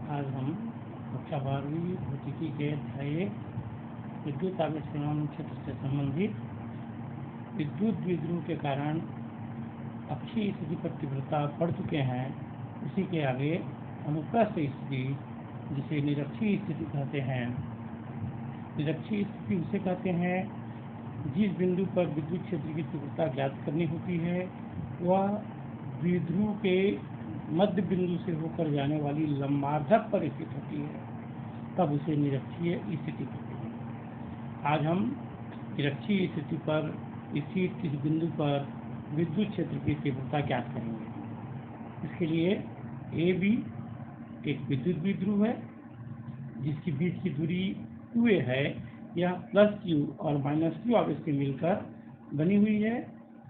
आज हम कक्षा 12वीं भौतिकी के अध्याय विद्युत आवेश परिमाण क्षेत्र से संबंधित विद्युत द्विध्रुव के कारण अक्षीय स्थिति पर तीव्रता पढ़ चुके हैं। उसी के आगे अनुप्रस्थ स्थिति, जिसे निरक्षीय स्थिति कहते हैं। निरक्षीय स्थिति उसे कहते हैं जिस बिंदु पर विद्युत क्षेत्र की तीव्रता ज्ञात करनी होती है वह द्विध्रुव के मध्य बिंदु से होकर जाने वाली लंबार्धक पर स्थित होती है, तब उसे निरक्षीय स्थिति कहते हैं। आज हम निरक्षीय स्थिति पर स्थित किस बिंदु पर विद्युत क्षेत्र की तीव्रता ज्ञात करेंगे। इसके लिए ए बी एक विद्युत द्विध्रुव है जिसके बीच की दूरी 2a है। यह +q और -q आवेश से मिलकर बनी हुई है।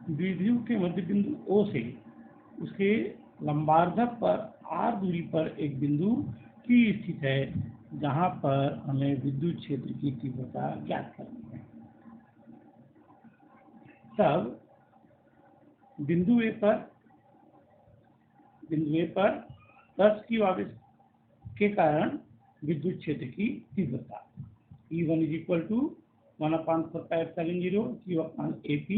द्विध्रुव के मध्य बिंदु O से उसके लंबार्धक पर r दूरी पर एक बिंदु P स्थित है, जहां पर हमें विद्युत क्षेत्र की तीव्रता ज्ञात करनी है। तब बिंदु A पर +q आवेश के कारण विद्युत क्षेत्र की तीव्रता E1 = 1/4πε0 Q/AP²।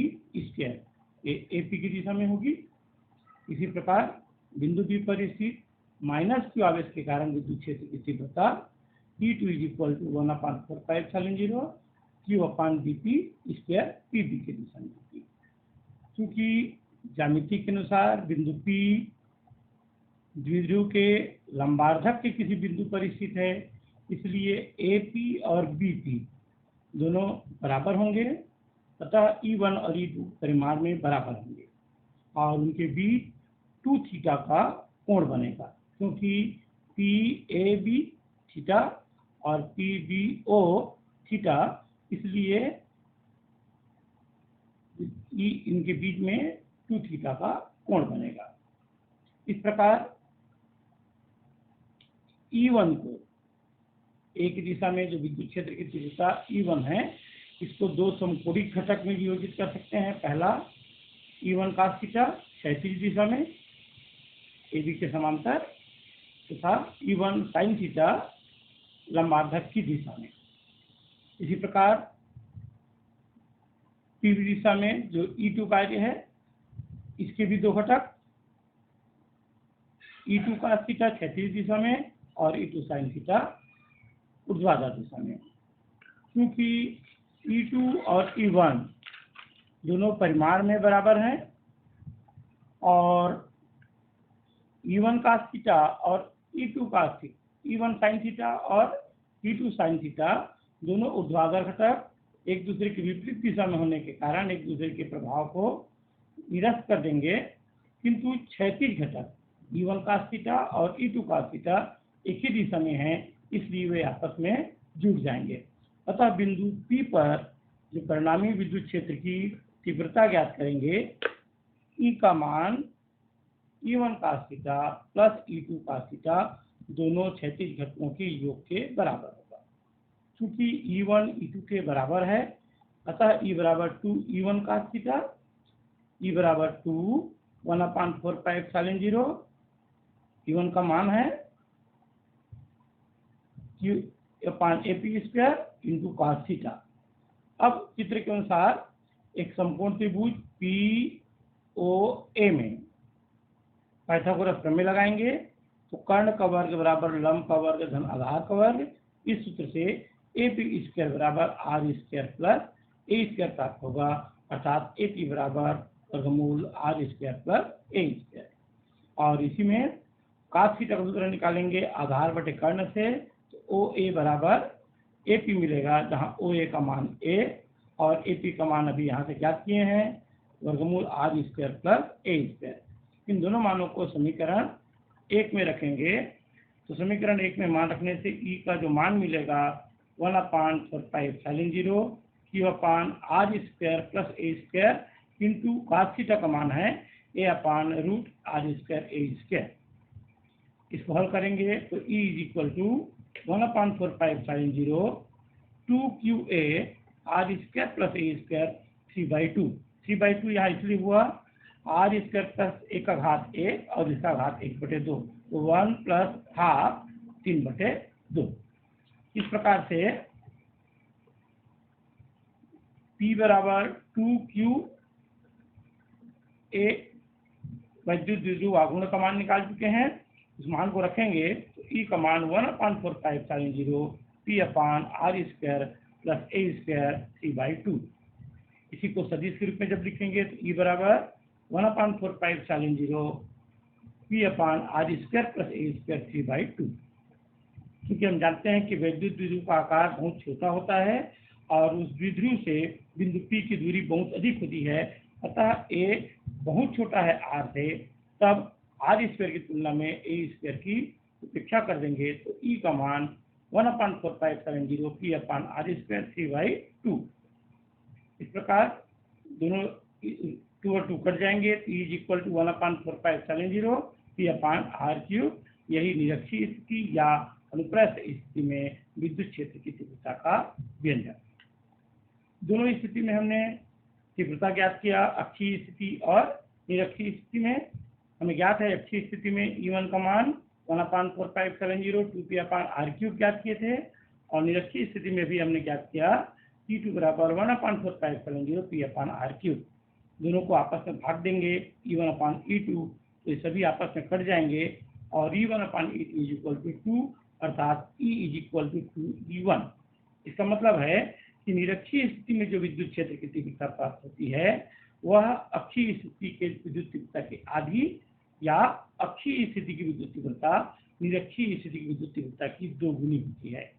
ये AP की दिशा में होगी। इसी प्रकार बिंदु B पर स्थित -q आवेश के कारण विद्युत क्षेत्र की तीव्रता E2 = 1/4πε0 Q/dP² PB की दिशा में होगी। क्योंकि ज्यामिति के अनुसार बिंदु P द्विध्रुव के लंबार्धक के किसी बिंदु पर स्थित है, इसलिए AP और BP दोनों बराबर होंगे। अतः E1 और E2 परिमाण में बराबर होंगे और उनके बीच 2θ का कोण बनेगा, क्योंकि PAB थीटा और PBO थीटा, इसलिए इनके बीच में 2θ का कोण बनेगा। इस प्रकार E1 को एक दिशा में जो विद्युत क्षेत्र की तीव्रता E1 है, इसको दो समकोणिक घटक में विभाजित कर सकते हैं। पहला E1 cos θ क्षैतिज दिशा में AB के समांतर, तथा E1 sin θ लंबार्धक की दिशा में। इसी प्रकार PB दिशा में जो E2 कार्य है, इसके भी दो घटक E2 cos θ क्षैतिज दिशा में और E2 sin θ ऊर्ध्वाधर दिशा में। क्योंकि E2 और E1 दोनों परिमाण में बराबर हैं और E1 cos θ और E2 cos θ, E1 sin θ और E2 sin θ दोनों ऊर्ध्वाधर घटक एक दूसरे की विपरीत दिशा में होने के कारण एक दूसरे के प्रभाव को निरस्त कर देंगे, किंतु क्षैतिज घटक E1 cos θ और E2 cos θ एक ही दिशा में हैं, इसलिए वे आपस में जुड़ जाएंगे। अतः बिंदु P पर जो परिणामी विद्युत क्षेत्र की तीव्रता ज्ञात करेंगे, E का मान E1 cos θ plus E2 cos θ दोनों क्षैतिज घटकों के योग के बराबर होगा। चूंकि E1 E2 के बराबर है, अतः E = 2 E1 cos θ, E = 2 1/4πε0। E1 का मान है Q/AP² × cos θ। अब चित्र के अनुसार एक समकोण त्रिभुज POA में पाइथागोरस प्रमेय लगाएंगे तो कर्ण का वर्ग बराबर लंब का वर्ग धन आधार का वर्ग। इस सूत्र से AP² r² प्लस a² प्राप्त होगा, अर्थात AP = r² a²। और इसी में cos θ का सूत्र निकालेंगे आधार बटे कर्ण से, तो OA बराबर AP मिलेगा, जहां OA का मान A और AP का मान अभी यहाँ से ज्ञात किए हैं, r² प्लस a²। इन दोनों मानों को समीकरण 1 में रखेंगे तो समीकरण 1 में मान रखने से E का जो मान मिलेगा 1/4πε0 Q/r² plus a² into cos θ का मान है a/√r² a²। इसको हल करेंगे तो E = 1/4πε0 2QA r² plus a² 3/2। 3/2 यहाँ इसलिए हुआ r² प्लस a का घात 1 और इसका घात 1/2, तो 1 + ½ 3/2। इस प्रकार से P बराबर 2Q A वैद्युत द्विध्रुव आघूर्ण का मान निकाल चुके हैं। इस मान को रखेंगे तो E का मान 1/4πε0 P/r² प्लस a² 3/2। इसी को सदिश के रूप में जब लिखेंगे तो E बराबर 1/4πε0 P/r² प्लस a² 3/2। क्योंकि हम जानते हैं कि वैद्युत द्विध्रुव का आकार बहुत छोटा होता है और उस द्विध्रुव से बिंदु P की दूरी बहुत अधिक होती है, अतः a बहुत छोटा है r से, तब r² की तुलना में a² की उपेक्षा कर देंगे तो E का मान 1/4πε0 P/r² 3/2। इस प्रकार दोनों 2 और 2 कट जाएंगे तो E = 1/4πε0 P/r³। यही निरक्षीय स्थिति या अनुप्रस्थ स्थिति में विद्युत क्षेत्र की तीव्रता का व्यंजक। दोनों स्थिति में हमने तीव्रता ज्ञात किया, अक्षीय स्थिति और निरक्षीय स्थिति में। हमें ज्ञात है अक्षीय स्थिति में E1 का मान 1/4πε0 2P/r³ ज्ञात किए थे और निरक्षीय स्थिति में भी हमने ज्ञात किया T2 बराबर 1/4πε0 P/r³। दोनों को आपस में भाग देंगे E1/E2 तो ये सभी आपस में कट जाएंगे और E1/E2 2 अर्थात E = 2E1। इसका मतलब है कि निरक्षीय स्थिति में जो विद्युत क्षेत्र की तीव्रता प्राप्त होती है वह अक्षीय स्थिति के विद्युत तीव्रता के आधी या अक्षीय स्थिति की विद्युत तीव्रता निरक्षीय स्थिति की विद्युत तीव्रता की 2 गुनी होती है।